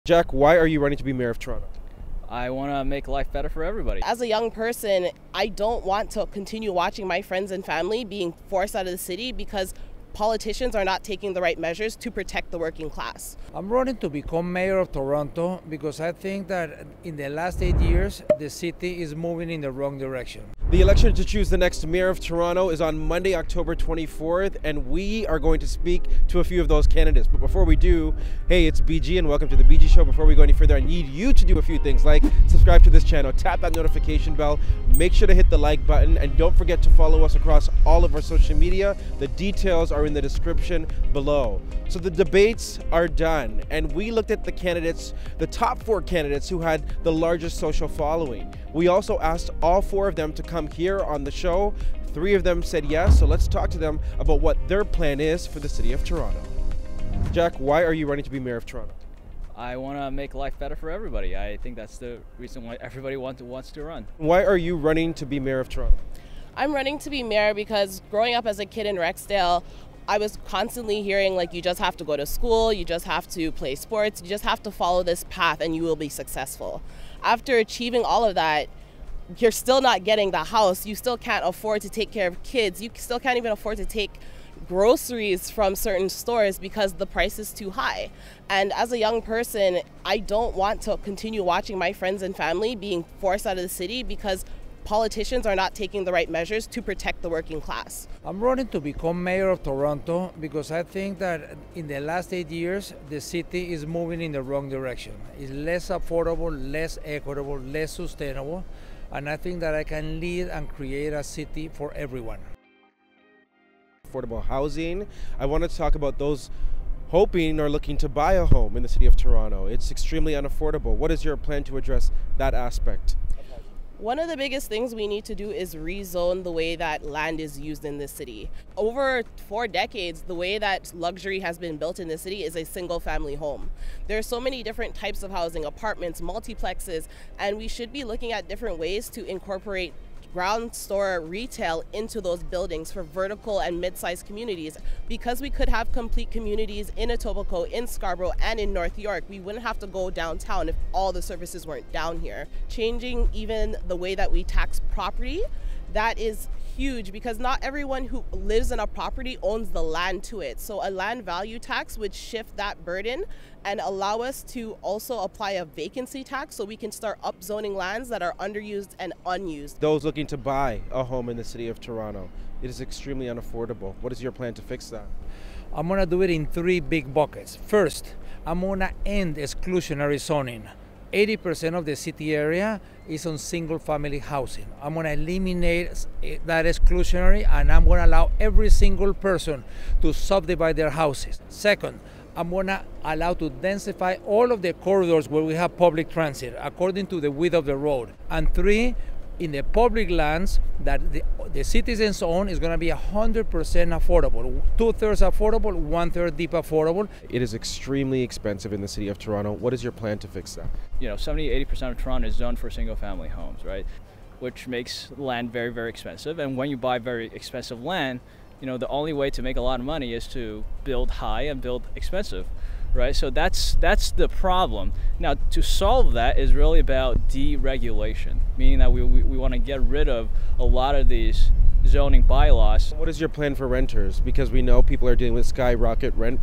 Jack, why are you running to be mayor of Toronto? I want to make life better for everybody. As a young person, I don't want to continue watching my friends and family being forced out of the city because politicians are not taking the right measures to protect the working class. I'm running to become mayor of Toronto because I think that in the last 8 years, the city is moving in the wrong direction. The election to choose the next mayor of Toronto is on Monday, October 24th, and we are going to speak to a few of those candidates. But before we do, hey, it's BG and welcome to the BG Show. Before we go any further, I need you to do a few things like subscribe to this channel, tap that notification bell, make sure to hit the like button, and don't forget to follow us across all of our social media. The details are in the description below. So the debates are done, and we looked at the candidates, the top 4 candidates who had the largest social following. We also asked all 4 of them to come here on the show. 3 of them said yes, so let's talk to them about what their plan is for the city of Toronto. Jack, why are you running to be mayor of Toronto? I want to make life better for everybody. I think that's the reason why everybody wants to run. Why are you running to be mayor of Toronto? I'm running to be mayor because growing up as a kid in Rexdale, I was constantly hearing like you just have to go to school, you just have to play sports, you just have to follow this path and you will be successful. After achieving all of that, you're still not getting the house, you still can't afford to take care of kids, you still can't even afford to take groceries from certain stores because the price is too high. And as a young person, I don't want to continue watching my friends and family being forced out of the city because politicians are not taking the right measures to protect the working class. I'm running to become mayor of Toronto because I think that in the last 8 years, the city is moving in the wrong direction. It's less affordable, less equitable, less sustainable, and I think that I can lead and create a city for everyone. Affordable housing. I want to talk about those hoping or looking to buy a home in the city of Toronto. It's extremely unaffordable. What is your plan to address that aspect? One of the biggest things we need to do is rezone the way that land is used in this city. Over 4 decades, the way that luxury has been built in the city is a single family home. There are so many different types of housing, apartments, multiplexes, and we should be looking at different ways to incorporate ground store retail into those buildings for vertical and mid-sized communities. Because we could have complete communities in Etobicoke, in Scarborough, and in North York, we wouldn't have to go downtown if all the services weren't down here. Changing even the way that we tax property, that is huge because not everyone who lives in a property owns the land to it. So a land value tax would shift that burden and allow us to also apply a vacancy tax so we can start upzoning lands that are underused and unused. Those looking to buy a home in the city of Toronto, it is extremely unaffordable. What is your plan to fix that? I'm gonna do it in 3 big buckets. First, I'm gonna end exclusionary zoning. 80% of the city area is on single family housing. I'm gonna eliminate that exclusionary and I'm gonna allow every single person to subdivide their houses. Second, I'm gonna allow to densify all of the corridors where we have public transit according to the width of the road. And 3, in the public lands that the citizens own is going to be 100% affordable, 2/3 affordable, 1/3 deep affordable. It is extremely expensive in the city of Toronto. What is your plan to fix that? 70–80% of Toronto is zoned for single family homes, right? Which makes land very, very expensive. And when you buy very expensive land, the only way to make a lot of money is to build high and build expensive. Right, so that's the problem. Now, to solve that is really about deregulation, meaning that we want to get rid of a lot of these zoning bylaws. What is your plan for renters? Because we know people are dealing with skyrocket rent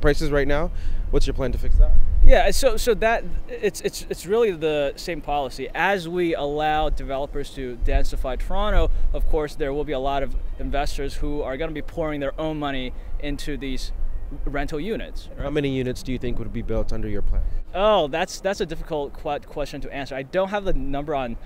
prices right now. What's your plan to fix that? Yeah, so that it's really the same policy. As we allow developers to densify Toronto, of course, there will be a lot of investors who are going to be pouring their own money into these rental units. Right? How many units do you think would be built under your plan? Oh, that's a difficult question to answer. I don't have the number on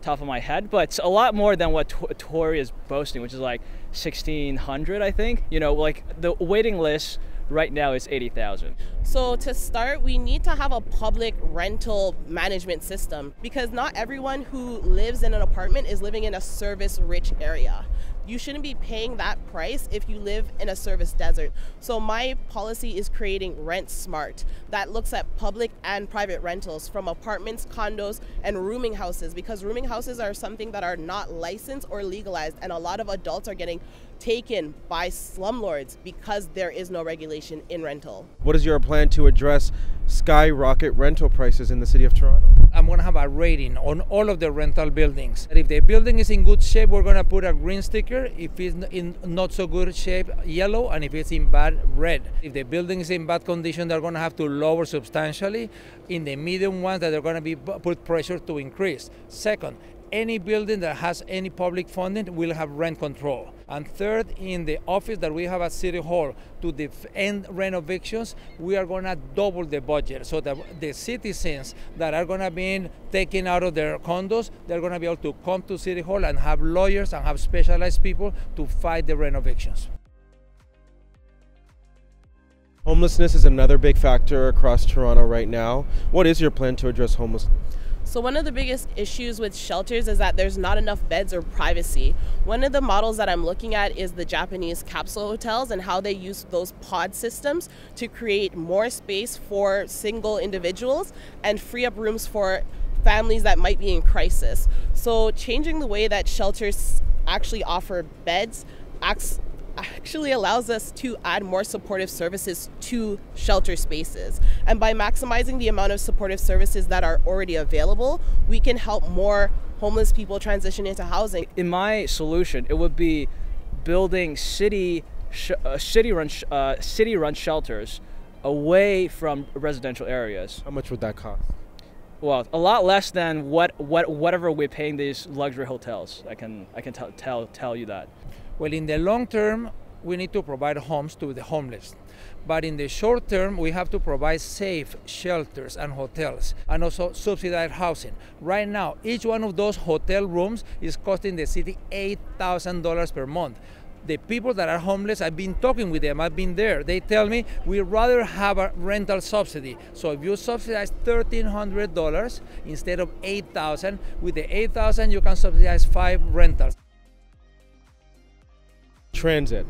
top of my head, but it's a lot more than what Tory is boasting, which is like 1,600, I think. Like the waiting list right now is 80,000. So to start, we need to have a public rental management system because not everyone who lives in an apartment is living in a service-rich area. You shouldn't be paying that price if you live in a service desert. So my policy is creating Rent Smart that looks at public and private rentals from apartments, condos, and rooming houses because rooming houses are something that are not licensed or legalized, and a lot of adults are getting taken by slumlords because there is no regulation in rental. What is your plan to address skyrocket rental prices in the city of Toronto? I'm going to have a rating on all of the rental buildings. If the building is in good shape, we're going to put a green sticker. If it's in not so good shape, yellow, and if it's in bad, red. If the building is in bad condition, they're going to have to lower substantially. In the medium ones, that they're going to be put pressure to increase. Second, any building that has any public funding will have rent control. And third, in the office that we have at City Hall to end rent evictions, we are going to double the budget so that the citizens that are going to be taken out of their condos, they're going to be able to come to City Hall and have lawyers and have specialized people to fight the rent evictions. Homelessness is another big factor across Toronto right now. What is your plan to address homelessness? So one of the biggest issues with shelters is that there's not enough beds or privacy. One of the models that I'm looking at is the Japanese capsule hotels and how they use those pod systems to create more space for single individuals and free up rooms for families that might be in crisis. So changing the way that shelters actually offer beds actually allows us to add more supportive services to shelter spaces. And by maximizing the amount of supportive services that are already available, we can help more homeless people transition into housing. In my solution, it would be building city-run shelters away from residential areas. How much would that cost? Well, a lot less than whatever we're paying these luxury hotels. I can tell you that. Well, in the long term, we need to provide homes to the homeless. But in the short term, we have to provide safe shelters and hotels and also subsidized housing. Right now, each one of those hotel rooms is costing the city $8,000 per month. The people that are homeless, I've been talking with them, I've been there. They tell me we'd rather have a rental subsidy. So if you subsidize $1,300 instead of $8,000, with the $8,000 you can subsidize 5 rentals. Transit.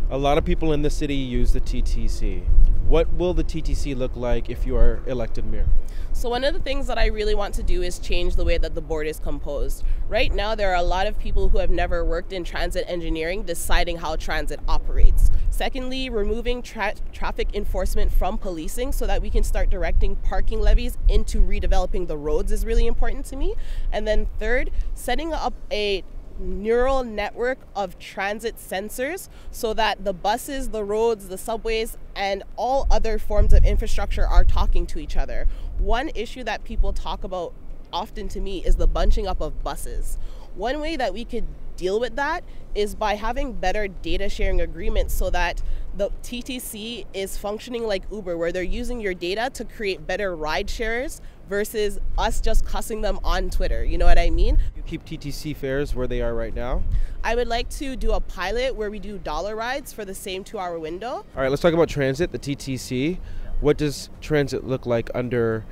A lot of people in the city use the TTC. What will the TTC look like if you are elected mayor? So one of the things that I really want to do is change the way that the board is composed. Right now, there are a lot of people who have never worked in transit engineering deciding how transit operates. Secondly, removing traffic enforcement from policing so that we can start directing parking levies into redeveloping the roads is really important to me. And then third, setting up a neural network of transit sensors so that the buses, the roads, the subways, and all other forms of infrastructure are talking to each other. One issue that people talk about often to me is the bunching up of buses. One way that we could deal with that is by having better data sharing agreements so that the TTC is functioning like Uber, where they're using your data to create better ride shares versus us just cussing them on Twitter. You know what I mean? You keep TTC fares where they are right now? I would like to do a pilot where we do dollar rides for the same 2-hour window. All right, let's talk about transit, the TTC. What does transit look like under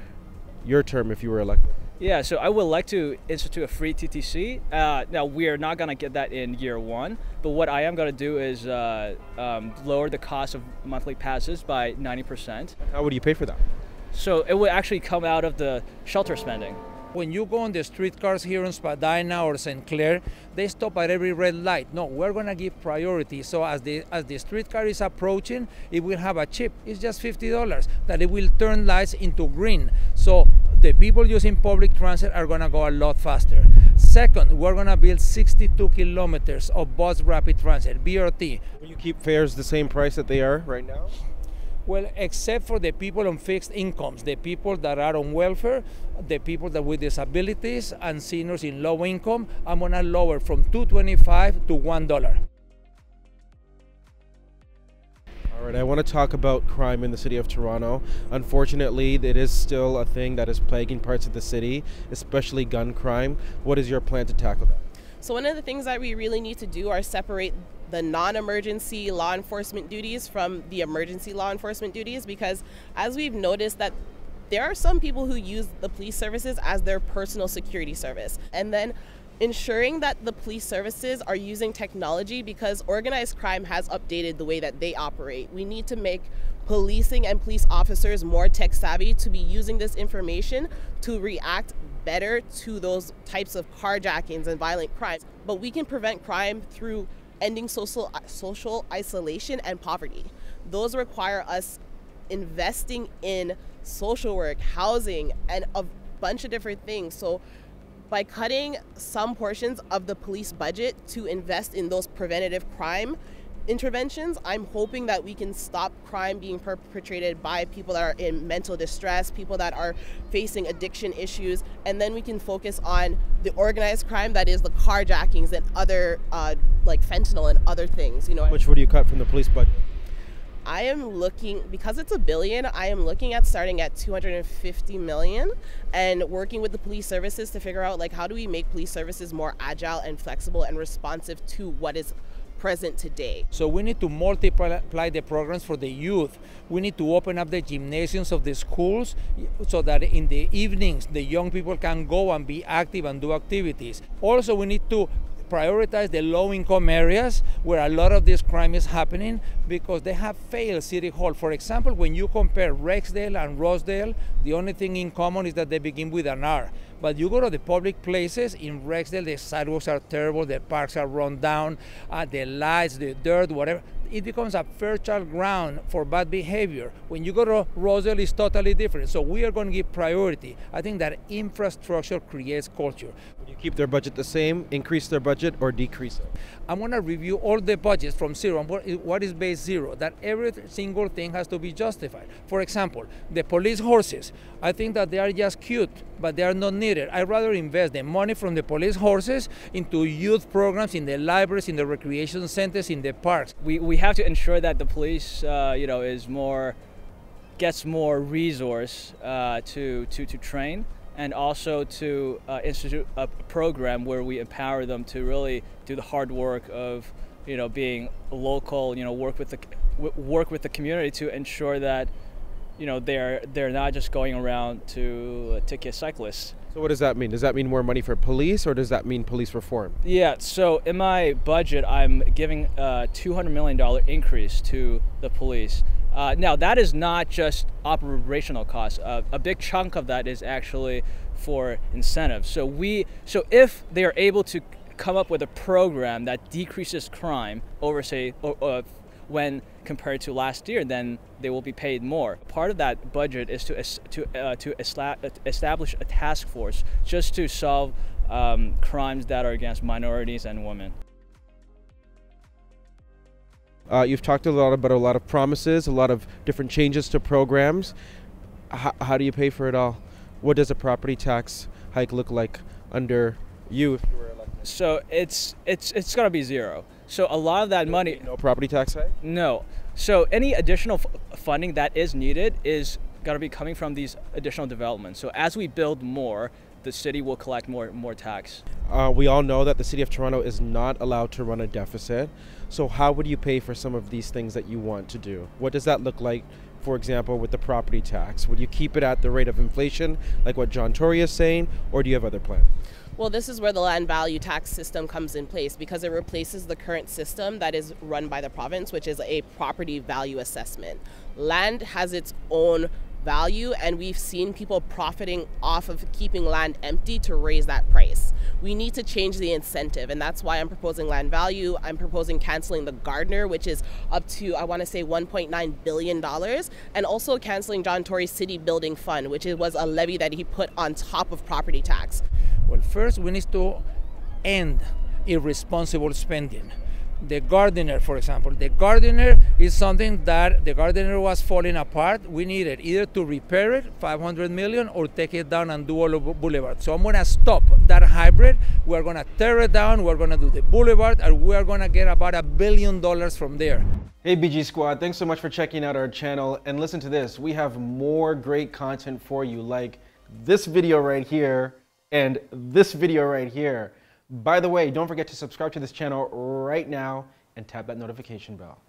your term if you were elected? Yeah, so I would like to institute a free TTC. Now, we are not going to get that in year 1, but what I am going to do is lower the cost of monthly passes by 90%. How would you pay for that? So it would actually come out of the shelter spending. When you go on the streetcars here in Spadina or St. Clair, they stop at every red light. No, we're going to give priority. So as the streetcar is approaching, it will have a chip. It's just $50 that it will turn lights into green. So the people using public transit are going to go a lot faster. Second, we're going to build 62 kilometers of bus rapid transit, BRT. Will you keep fares the same price that they are right now? Well, except for the people on fixed incomes, the people that are on welfare, the people that with disabilities, and seniors in low income, I'm going to lower from $2.25 to $1. All right, I want to talk about crime in the city of Toronto. Unfortunately, it is still a thing that is plaguing parts of the city, especially gun crime. What is your plan to tackle that? So one of the things that we really need to do are separate the non-emergency law enforcement duties from the emergency law enforcement duties, because as we've noticed that there are some people who use the police services as their personal security service. And then ensuring that the police services are using technology, because organized crime has updated the way that they operate. We need to make policing and police officers more tech savvy to be using this information to react better to those types of carjackings and violent crimes. But we can prevent crime through ending social isolation and poverty. Those require us investing in social work, housing, and a bunch of different things. So by cutting some portions of the police budget to invest in those preventative crime interventions, I'm hoping that we can stop crime being perpetrated by people that are in mental distress, people that are facing addiction issues, and then we can focus on the organized crime that is the carjackings and other like fentanyl and other things. You know, How much would you cut from the police budget? I am looking, because it's $1 billion, I am looking at starting at 250 million and working with the police services to figure out, like, how do we make police services more agile and flexible and responsive to what is present today. So we need to multiply the programs for the youth. We need to open up the gymnasiums of the schools so that in the evenings the young people can go and be active and do activities. Also, we need to prioritize the low-income areas where a lot of this crime is happening because they have failed City Hall. For example, when you compare Rexdale and Rosedale, the only thing in common is that they begin with an R. But you go to the public places in Rexdale, the sidewalks are terrible, the parks are run down, the lights, the dirt, whatever. It becomes a fertile ground for bad behavior. When you go to Rosedale, it's totally different. So we are going to give priority. I think that infrastructure creates culture. Would you keep their budget the same, increase their budget, or decrease it? I'm going to review all the budgets from zero. What is base zero? That every single thing has to be justified. For example, the police horses. I think that they are just cute, but they are not needed. I'd rather invest the money from the police horses into youth programs, in the libraries, in the recreation centers, in the parks. We have to ensure that the police, gets more resource to train, and also to institute a program where we empower them to really do the hard work of, being local, work with the community to ensure that, they're not just going around to ticket cyclists. So what does that mean? Does that mean more money for police, or does that mean police reform? Yeah, so in my budget, I'm giving a $200 million increase to the police. Now, that is not just operational costs. A big chunk of that is actually for incentives. So if they are able to come up with a program that decreases crime over, say, when compared to last year, then they will be paid more. Part of that budget is to establish a task force just to solve crimes that are against minorities and women. You've talked a lot about a lot of promises, a lot of different changes to programs. How do you pay for it all? What does a property tax hike look like under you if you were elected? So it's going to be zero. So a lot of that money... No property tax hike? No. So any additional funding that is needed is going to be coming from these additional developments. So as we build more, the city will collect more tax. We all know that the City of Toronto is not allowed to run a deficit. So how would you pay for some of these things that you want to do? What does that look like, for example, with the property tax? Would you keep it at the rate of inflation, like what John Tory is saying, or do you have other plans? Well, this is where the land value tax system comes in place, because it replaces the current system that is run by the province, which is a property value assessment. Land has its own value, and we've seen people profiting off of keeping land empty to raise that price. We need to change the incentive, and that's why I'm proposing land value. I'm proposing canceling the gardener, which is up to, I want to say, $1.9 billion, and also canceling John Tory's city building fund, which was a levy that he put on top of property tax. Well, first we need to end irresponsible spending. The gardener, for example, the gardener is something that the gardener was falling apart. We needed either to repair it, 500 million, or take it down and do all of Boulevard. So I'm going to stop that hybrid. We're going to tear it down. We're going to do the Boulevard, and we're going to get about $1 billion from there. Hey BG Squad, thanks so much for checking out our channel. And listen to this, we have more great content for you, like this video right here and this video right here. By the way, don't forget to subscribe to this channel right now and tap that notification bell.